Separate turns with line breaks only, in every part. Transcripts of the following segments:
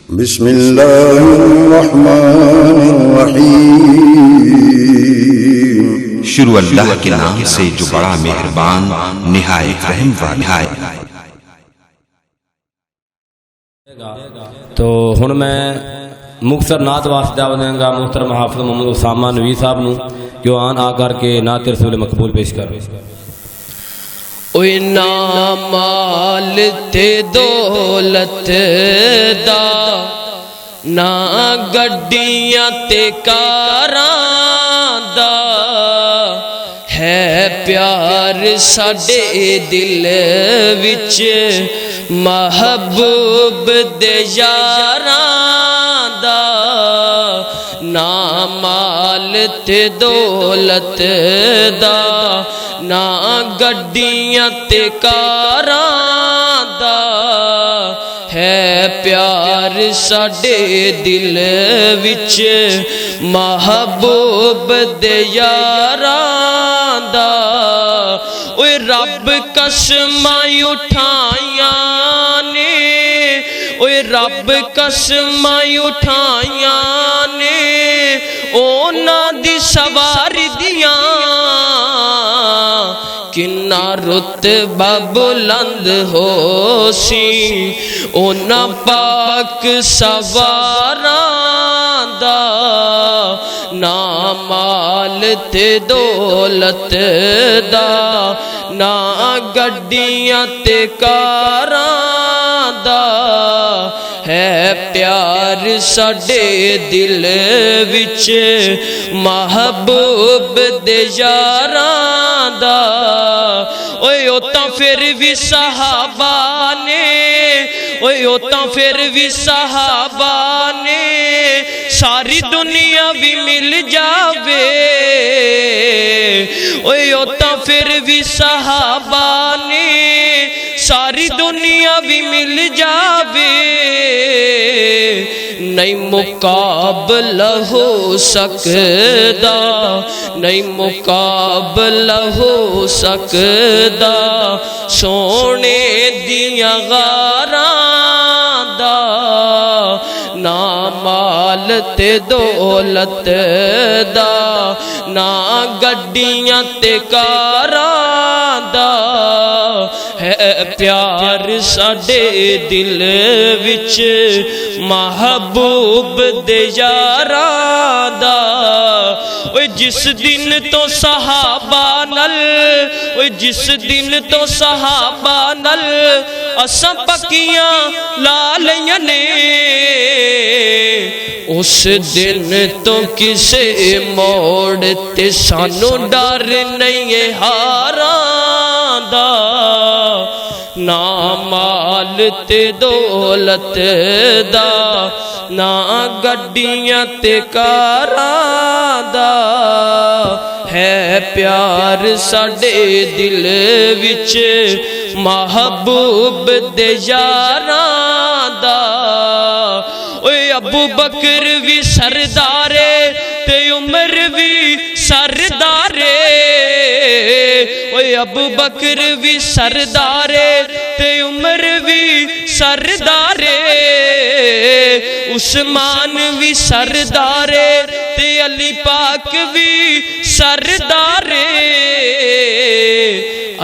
بسم اللہ الرحمن الرحیم۔
شروع اللہ کے نام سے جو بڑا مہربان نہایت رحم والا ہے۔
تو ہن میں مختصر نعت واسطے دعوت دیں گا محترم حافظ محمد اسامہ نوی صاحب نو کہ وہ آن آ کر کے نعت رسول مقبول پیش کر۔
اوئے نا مال تے دولت دا، نا گڈیاں تے کاراں دا، ہے پیار ساڈے دل وچ محبوب دے یاراں دا، نا مال تے دولت دا، نا گڈیاں تے کاراں دا، ہے پیار ساڈے دل وچ محبوب دے یاراں دا۔ اوے رب قسماں اٹھائیاں نے، اوے رب قسماں اٹھائیاں نے، اونا دی سواری دیاں، کنا رتبہ بلند ہو سی اونا پاک سواراں دا، نا مال تے دولت دا، نا گڈیاں تے کاراں دا، ہے پیار ساڈے دل وچ محبوب دے یاراں دا۔ اوئے او تاں پھر بھی صحابہ نے، اوئے او تاں پھر بھی صحابہ نے، ساری دنیا بھی مل جاوے، اوئے او تاں پھر بھی صحابہ نے، ساری دنیا بھی مل جاوے، نہیں مقابلہ ہو سکدا، نہیں مقابلہ ہو سکدا سونے دیاں غاراں دا، نا مال تے دولت دا، نا گڈیاں تے کاراں دا، ہے پیار ساڈے دل وچ محبوب دے یاراں دا۔ اوے جس دن تو صحابہ نل، اوے جس دن تو صحابہ نل اساں پکیاں لا لیاں نے، اس دن تو کسے موڑ تے سانو ڈر نہیں ہے ہاراں دا، نا مال تے دولت دا، نا گڈیاں تے کاراں دا، ہے پیار ساڈے دل وچ محبوب دے یاراں دا۔ اوے ابو بکر بھی سردارے تے عمر بھی سردارے، اوے ابو بکر بھی سردارے تے عمر بھی سردارے، عثمان بھی سردارے تے علی پاک بھی سردارے،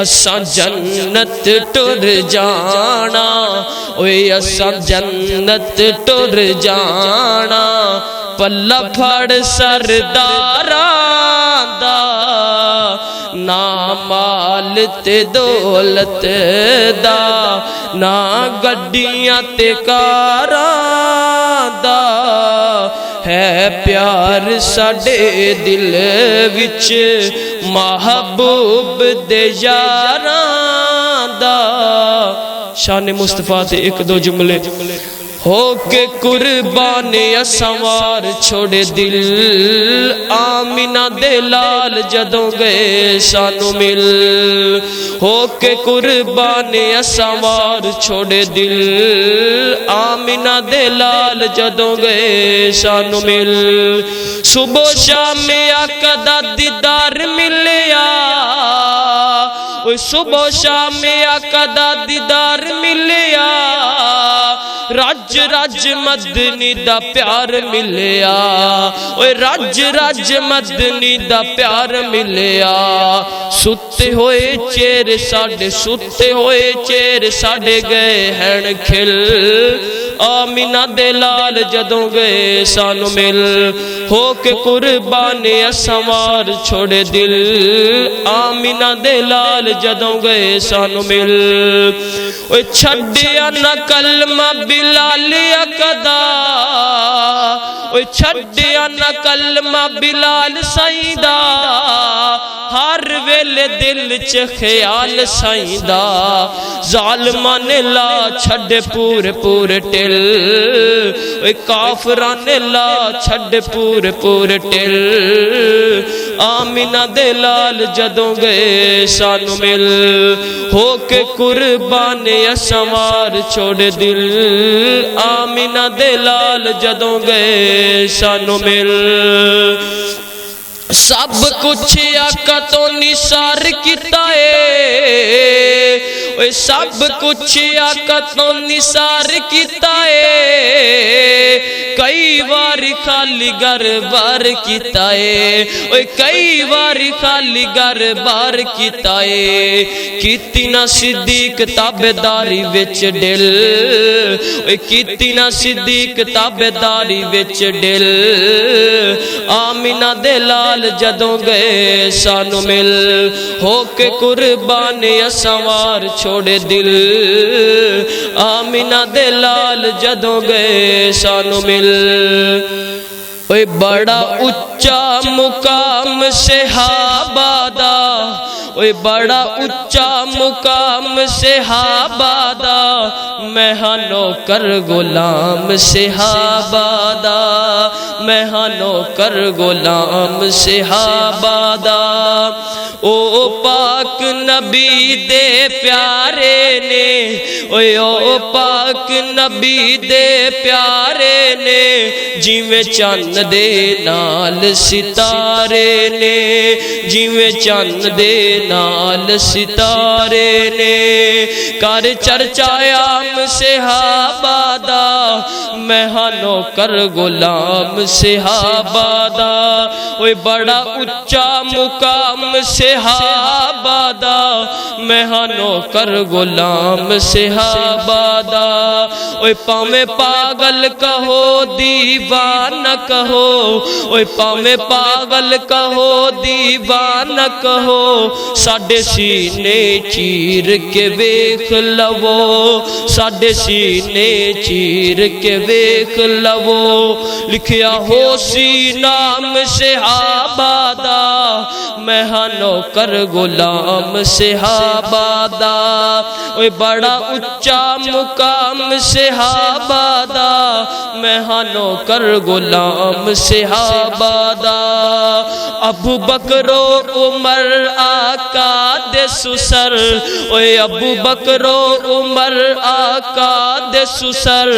اساں جنت ٹر جانا، اوے اساں جنت ٹر جانا، پلہ پھڑ سرداراں دا، نا مال تے دولت دا، نا گڈیاں تے کاراں دا، ہے پیار ساڈے دل وچ محبوب دے یاراں دا۔ شان مصطفیٰ تے ایک دو جملے۔ ہو کے قربان اسوار چھوڑے دل، آمینہ دے لال جدوں گئے سانو مل، ہو کے قربان اسوار چھوڑے دل، آمینہ دے لال جدوں گئے سانو مل، صبح شام آقا دا دیدار ملیا، اوے صبح شام آقا دا دیدار ملیا رج رج مدنی دا پیار ملیا اوے رج رج مدنی دا پیار ملیا ستے ہوئے چیر ساڑے ستے ہوئے چیر ساڑے گئے ہیں کھل آمینہ دے لال جدوں گئے سانو مل ہو کے قربان اسوار چھوڑے دل آمینہ دے لال جدوں گئے سانو مل اوے چھڑیا نہ کلمہ بلال اقدا اوے چھڑیا نہ کلمہ بلال سائیدہ ہر ویلے دل چ خیال سائیدہ ظالمان لا چھڑ پور پور ٹل اوے کافران لا چھڑ پور پور ٹل آمینہ دے لال جدوں گئے سانو مل ہو کے قربان اسوار چھوڑ دل آمینہ دے لال جدوں گئے سانو مل سب کچھ آقا تو نثار کیتا ہے اوے سب کچھ آقا تو نثار کیتا ہے کئی باری خالی گھر بار کیتا ہے اوے کئی باری خالی گھر بار کیتا ہے کیتی نہ صدیق تابعداری وچ ڈل اوے کیتی نہ صدیق تابعداری وچ ڈل آمینہ دے لال جدوں گئے سانو مل ہو کے قربان اسوار چھوڑے دل آمینہ دے لال جدوں گئے سانو مل اوے بڑا اچا مقام صحابہ دا اوے بڑا اچا مقام صحابہ دا میں ہاں نوکر غلام صحابہ دا میں ہاں نوکر غلام صحابہ دا او پاک نبی دے پیارے نے اوے او پاک نبی دے پیارے نے جیویں چند دے نال ستارے نے جیویں چند دے نال ستارے نے کر چرچا عام صحابہ دا میں ہاں نوکر غلام صحابہ دا اوے بڑا اچا مقام صحابہ دا میں ہاں نوکر غلام صحابہ دا اوے پاویں پاگل کہو دیوانہ کہو اوے پاویں پاگل کہو دیوانہ کہو ساڈے سینے چیر کے ویکھ لو ساڈے سینے چیر کے ویکھ لو لکھیا ہو سی نام صحابہ دا میں ہاں نوکر غلام صحابہ دا اوے بڑا اچا مقام صحابہ دا میں ہاں نوکر غلام صحابہ دا ابو بکر و عمر آقا دے سسر اوے ابو بکر و عمر آقا دے سسر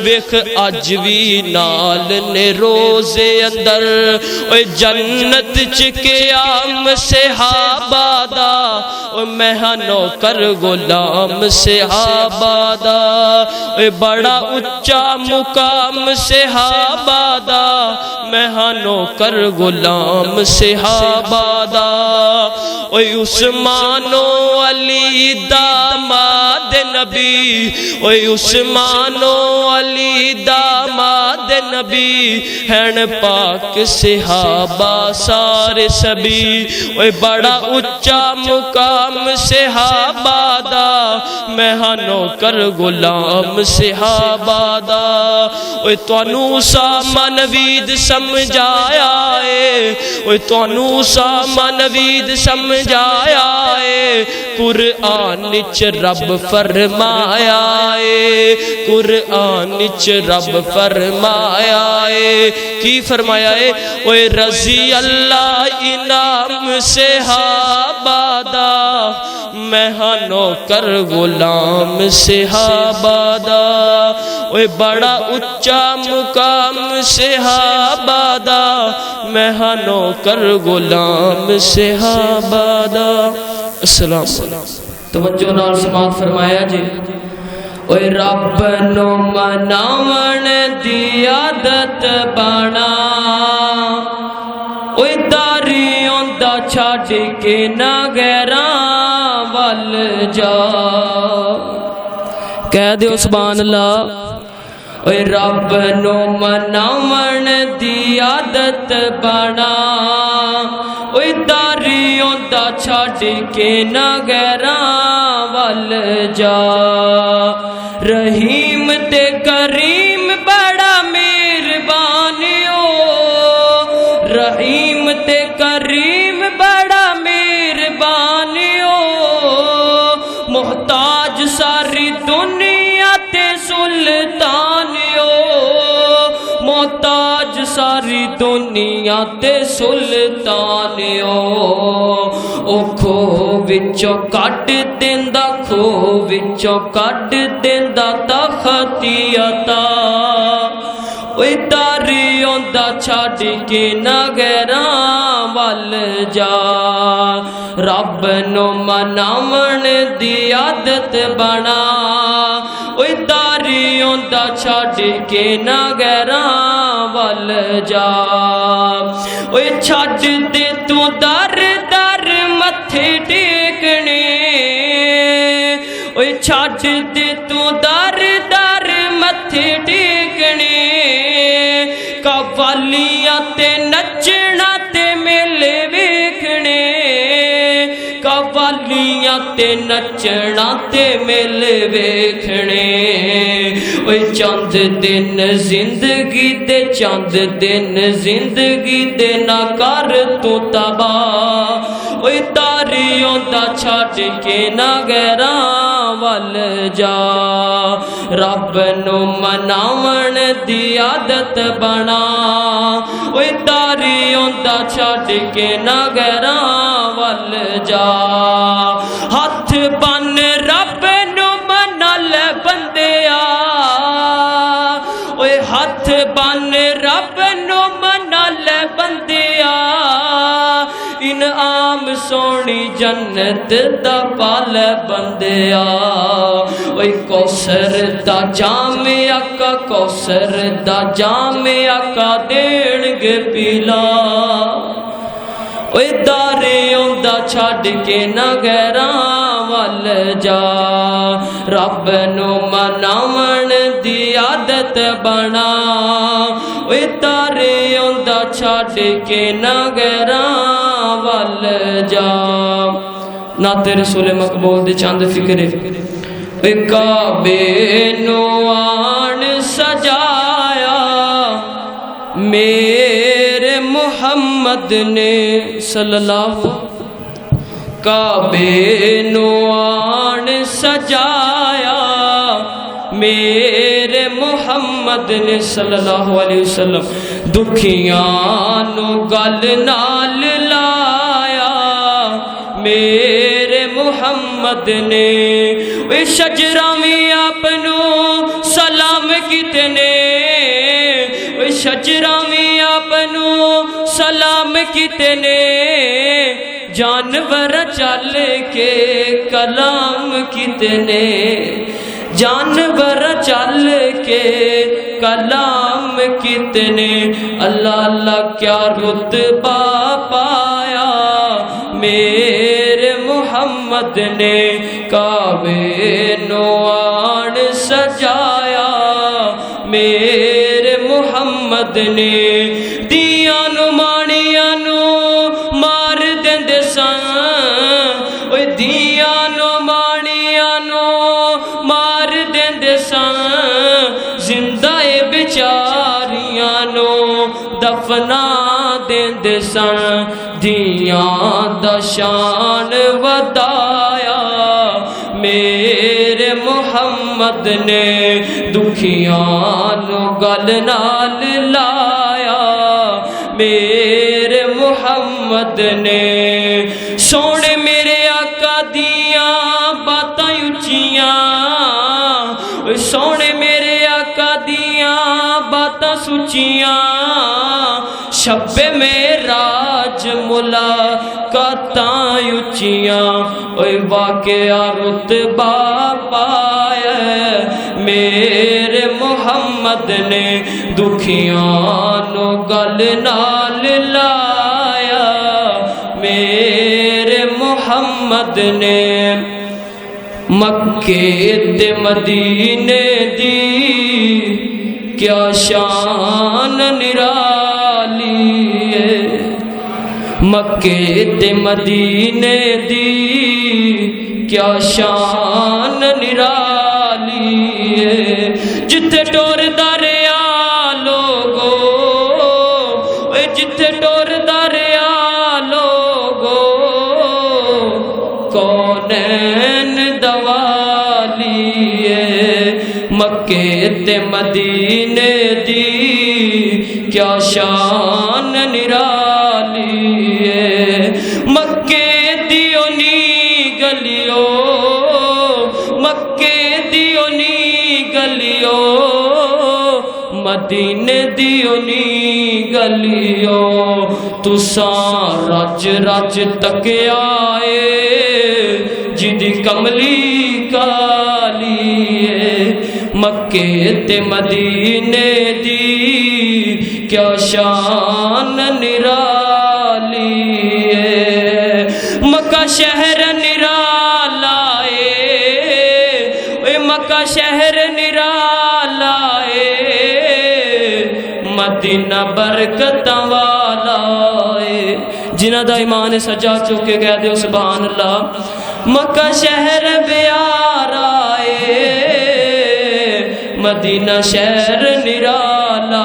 ویکھ اج وی نال نے روزے اندر اوے جنت چ قیام صحابہ دا اوے میں ہاں نوکر غلام صحابہ دا اوے بڑا اچا مقام صحابہ دا میں ہاں نوکر غلام صحابہ دا اوے عثمان و علی داماد نبی اوے عثمان و علی داماد نبی ہیں پاک صحابہ سارے سبھی اوے بڑا اچا مقام صحابہ دا میں ہاں نوکر غلام صحابہ دا اوے تانوں اسامہ نوید سمجھایا ہے اوے تانوں اسامہ نوید سمجھایا ہے قرآن چ رب فرمایا ہے قرآن چ رب فرمایا ہے کی فرمایا ہے اوے رضی اللہ انعام صحابہ دا میں ہاں نوکر غلام صحابہ دا اوے بڑا اچا مقام صحابہ دا میں ہاں نوکر غلام صحابہ دا السلام توجہ نال سماعت فرمایا جی اوے رب نو مناون دی عادت بنا اوے داریوں دا چھڈ کے نہ غیراں ول جا کہہ دیو سبحان اللہ اوے رب نو مناون دی عادت بنا اوے داریوں دا چھڈ کے نہ غیراں ول جا رحیم تے کریم بڑا مہربان او رحیم تے کریم بڑا مہربان او محتاج ساری دنیا تے سلطان او محتاج ساری دنیا تے سلطان او کھو وچوں کٹ دیندا کھو وچوں کٹ دیندا تختی عطا اوے داریوں دا چھڈ کے نہ غیراں ول جا رب نو مناون دی عادت بنا اوے داریوں دا چھڈ کے نہ غیراں ول جا اوے چھڈ دے تو در در متھے ٹیکنے اوے چھڈ دے تو در در متھے ٹیکنے قوالیاں تے نچنا تے میلے ویکھنے قوالیاں تے نچنا تے میلے ویکھنے اوے چند دن زندگی دے چند دن زندگی دے نہ کر تو تباہ اوے داریوں دا چھڈ کے نہ غیراں ول جا رب نو مناون دی عادت بنا اوے داریوں دا چھڈ کے نہ غیراں ول جا ہاتھ بن رب نو منا لے بندیا اوے ہاتھ بن رب نو منا لے بندیا انعام سونی جنت دا پال بندیا اوے کوثر دا جام آقا کوثر دا جام آقا دین گے پیلا اوے داریوں دا چھڈ کے نہ غیراں ول جا رب نو مناون دی عادت بنا اوے داریوں دا چھڈ کے نہ غیراں ول جا نعت رسول مقبول دے چند فکرے اوے کعبے نو آن سجایا میرے محمد نے صلی اللہ کعبے نو آن سجایا میرے محمد نے صلی اللہ علیہ وسلم دکھیاں نو گل نال لایا میرے محمد نے وے شجراں وی اپنو سلام کیتنے وے شجراں وی اپنو سلام کیتنے جانور چل کے کلام کتنے جانور چل کے کلام کتنے اللہ اللہ کیا رتبہ پایا میرے محمد نے کعبے نو آن سجایا میرے محمد نے دیاں نو مانیاں نو مار دیندے سن اوے دیاں نو مانیاں نو مار دیندے سن زندہ بیچاریاں نو دفنا دیندے سن دیاں دا شان ودایا میرے محمد نے دکھیاں نو گل نال لایا میرے محمد نے سونے میرے آقا دیاں باتاں اچیاں سونے میرے آقا دیاں باتاں سچیاں شب معراج ملاقاتاں اچیاں اوے واقعہ رتبہ پایا میرے محمد نے دکھیاں نو گل نال لایا میرے محمد نے مکے تے مدینے دی کیا شان نرالی ہے مکے تے مدینے دی کیا شان نرالی ہے جتھے ٹور دریا لوگو جتھے ٹور دریا لوگو کونین دوالی ہے مکے تے مدینے دی کیا شان نرالی ہے مکے دیونی گلیو مکے دیونی گلیو مدینے دیونی گلیو تساں رج رج تکیا اے جدی کملی کالی ہے مکے تے مدینے دی کیا شان نرالی ہے مکہ شہر نرالا ہے مکہ شہر نرالا ہے مدینہ برکت والا ہے جنہ دا ایمان سجا چکے کہہ دے سبحان اللہ مکہ شہر پیارا ہے مدینہ شہر نرالا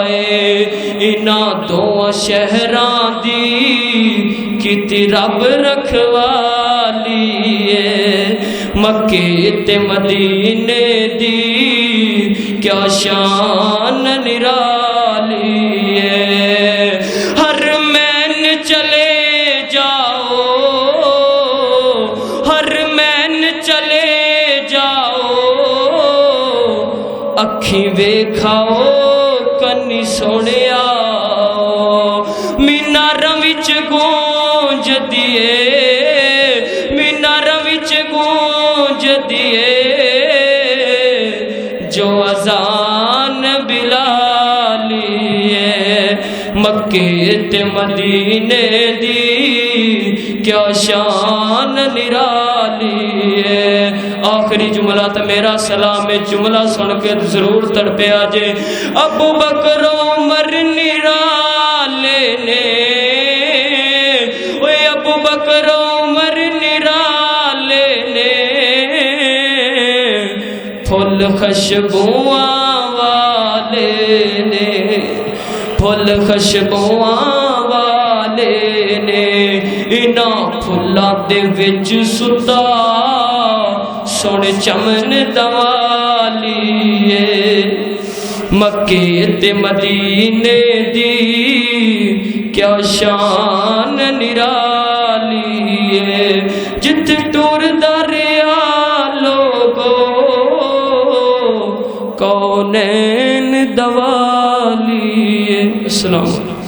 ہے انہاں دو شہراں دی کیتی رب رکھوالی ہے مکے تے مدینے دی کیا شان نرالی ہے ہر مین چلے جاؤ ہر مین چلے جاؤ اکھیں ویکھاؤ کنی سونیا میناراں وچ گونج دیے میناراں وچ گونج دیے جو اذان بلالی ہے مکے تے مدینے دی کیا شان نرالی ہے آخری جملہ تو میرا سلام ہے جملہ سن کے ضرور تڑپے آجے ابو بکر عمر نرالے نے اوے ابو بکر عمر نرالے نے پھول خشبواں والے نے پھول خشبواں والے نے انہاں پھلاں دے وچ ستا سن چمن دوالی ہے مکے تے مدینے دی کیا شان نرالی ہے جتھے ٹور دریا لوگو کونین دوالی ہے السلام علیکم